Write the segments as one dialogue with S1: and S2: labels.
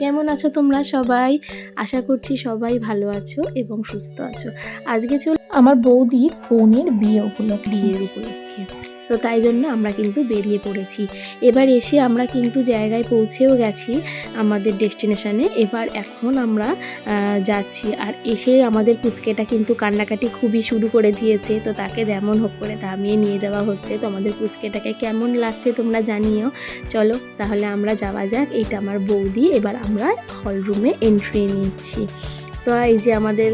S1: কেমন আছো তোমরা সবাই? আশা করছি সবাই ভালো আছো এবং সুস্থ আছো। আজকে আমার বৌদির বোনের বিয়ের উপলক্ষে তো তাই জন্য আমরা কিন্তু বেরিয়ে পড়েছি। এবার এসে আমরা কিন্তু জায়গায় পৌঁছেও গেছি আমাদের ডেস্টিনেশনে। এখন আমরা যাচ্ছি। আর এসে আমাদের পুচকেটা কিন্তু কান্নাকাটি খুবই শুরু করে দিয়েছে, তো তাকে যেমন হোক করে থামিয়ে নিয়ে যাওয়া হচ্ছে। তো আমাদের পুচকেটাকে কেমন লাগছে তোমরা জানিও। চলো তাহলে আমরা যাওয়া যাক। এইটা আমার বৌদি। এবার আমরা হল রুমে এন্ট্রি নিচ্ছি। তো এই যে আমাদের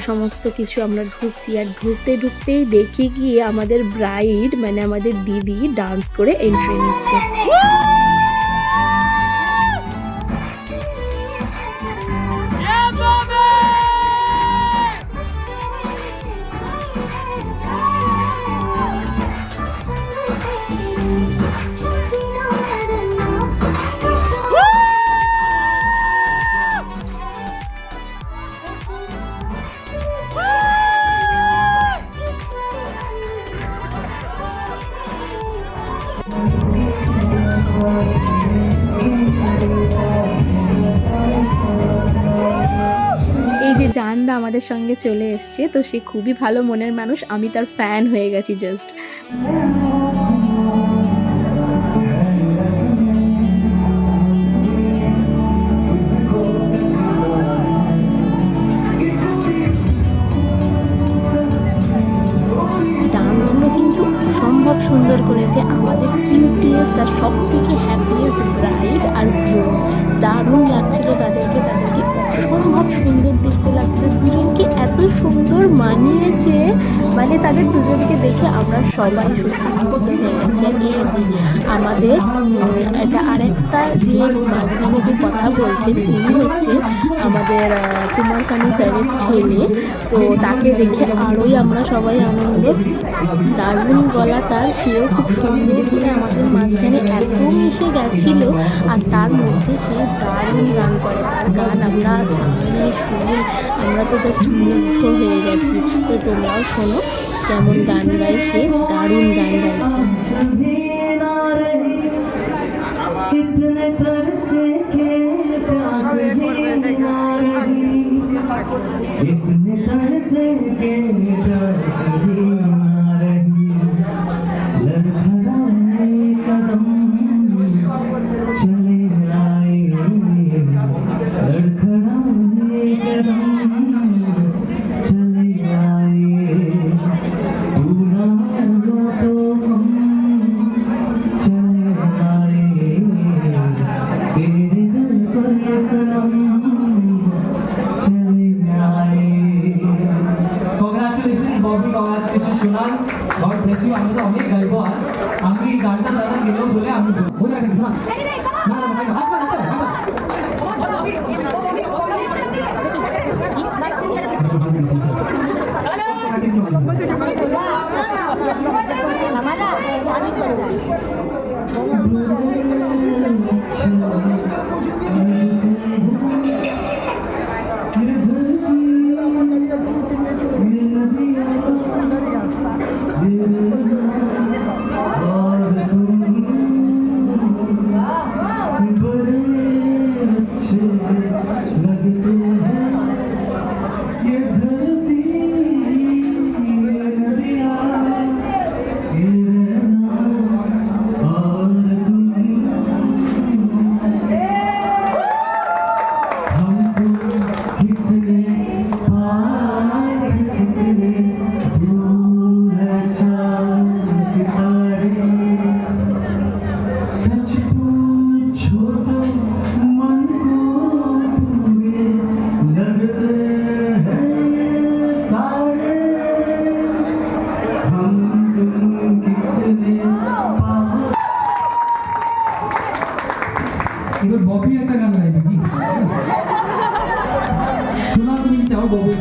S1: সমস্ত কিছু আমরা ঢুকছি, আর ঢুকতেই দেখি গিয়ে আমাদের ব্রাইড মানে আমাদের দিদি ডান্স করে এন্ট্রি নিচ্ছে। এই যে জানদা আমাদের সঙ্গে চলে এসছে, তো সে খুবই ভালো মনের মানুষ। আমি তার ফ্যান হয়ে গেছি জাস্ট। ডান্সগুলো কিন্তু অসম্ভব সুন্দর করেছে আমাদের কিউটিয়েস্ট আর সব থেকে হ্যাপিয়েস্ট ব্রাইড আর গ্রুম। দারুণ লাগছিল তাদেরকে অসম্ভব সুন্দর দেখতে লাগছিল। দুজনকে এত সুন্দর মানিয়েছে, মানে তাদের দুজনকে দেখে আমরা সবাই সুখীভূত হয়ে গেছি। এই যে আমাদের এটা আরেকটা যে মাঝখানে যে কথা বলছেন তিনি হচ্ছে আমাদের কুমার শানু স্যারের ছেলে। তো তাকে দেখে আরোই আমরা সবাই আনন্দ। দারুণ গলা তার, সেও খুব সুন্দর করে আমাদের মাঝখানে এত মিশে গেছিল। আর তার মধ্যে সে দারুণ গান করে। তার গান আমরা সামনে শুনে আমরা তো জাস্ট মুগ্ধ হয়ে গেছি। তো তোমরাও শোনো কেমন গান গায় সে, দারুণ গান গাইছে।
S2: আমাদের অনেক গাইব। আর আমি গানটা দাদা গেলেও বলে আমি বলে রাখেন শোনা এবার ববি একটা গান গাই নাকি শোনা তুমি চাও ববি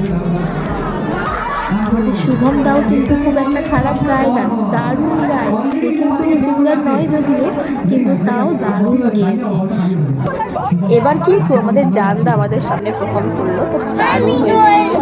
S1: শুভম দাও কিন্তু খুব একটা খারাপ গায় না, দারুণ গায়। সে কিন্তু সিঙ্গার নয় যদিও, কিন্তু তাও দারুণ গেয়েছে। এবার কিন্তু আমাদের জানদা আমাদের সামনে পারফর্ম করলো, তো দারুণ হয়েছিল।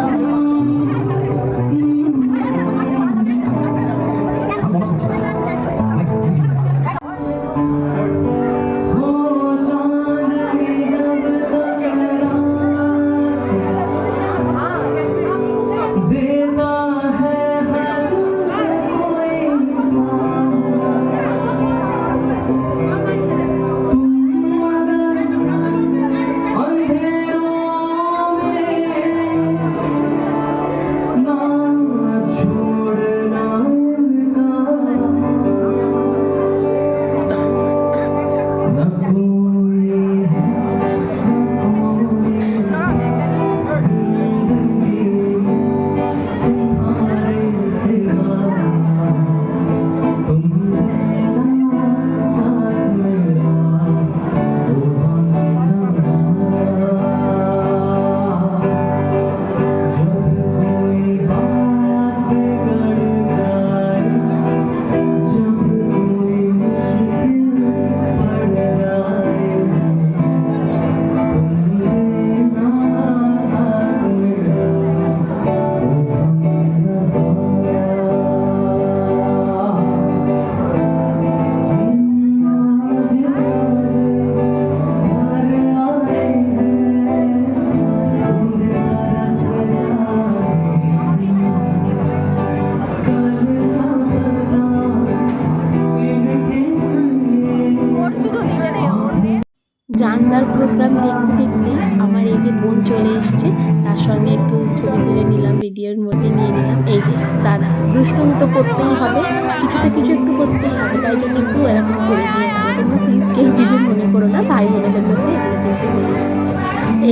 S1: জানলার প্রোগ্রাম দেখতে দেখতে আমার এই যে বোন চলে এসছে, তার সঙ্গে একটু ছবি তুলে নিলাম, ভিডিওর মধ্যে নিয়ে নিলাম। এই যে দাদা, দুষ্টুমি তো করতেই হবে, কিছু তো কিছু একটু করতেই হবে, তাই জন্য একটু এরকম করে দিয়ে গেলো। তোমরা প্লিজ কেউ কিছু মনে করো না, ভাই বোনেদের মধ্যে এগুলো কিন্তু হয়েই থাকে।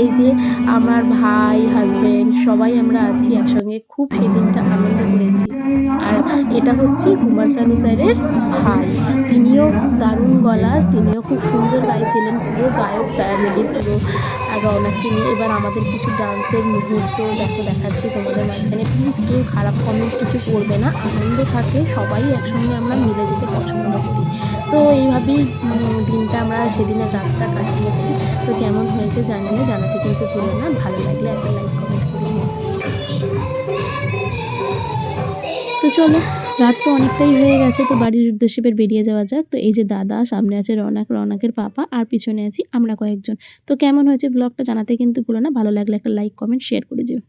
S1: এই যে আমার ভাই, হাজবেন্ড সবাই আমরা আছি একসঙ্গে, খুব সেদিনটা আনন্দ করেছি। আর এটা হচ্ছে কুমার শানু স্যারের ভাই, তিনিও দারুণ গলা, তিনিও খুব সুন্দর গাইছিলেন, পুরো গায়ক ফ্যামিলি পুরো। আর রওনাককে নিয়ে এবার আমাদের কিছু ডান্সের মুহূর্ত দেখাচ্ছি তোমাদের মাঝখানে। প্লিজ কেউ খারাপ কমেন্ট কিছু করবে না, আনন্দ থাকে, সবাই একসঙ্গে আমরা মিলে যেতে পছন্দ করি। তো এইভাবেই দিনটা আমরা সেদিনের রাতটা কাটিয়েছি। তো কেমন হয়েছে জানিয়ে জানাতে কিন্তু ভুলো না, ভালো লাগলে একটা লাইক কমেন্ট করে যেও। তো চলো, রাত তো অনেকটাই হয়ে গেছে, তো বাড়ির উদ্দেশ্যে এবার বেরিয়ে যাওয়া যাক। তো এই যে দাদা, সামনে আছে রৌনক, রৌনকের পাপা, আর পিছনে আছি আমরা কয়েকজন। তো কেমন হয়েছে ব্লগটা জানাতে কিন্তু ভুলো না, ভালো লাগলে একটা লাইক কমেন্ট শেয়ার করে যেও।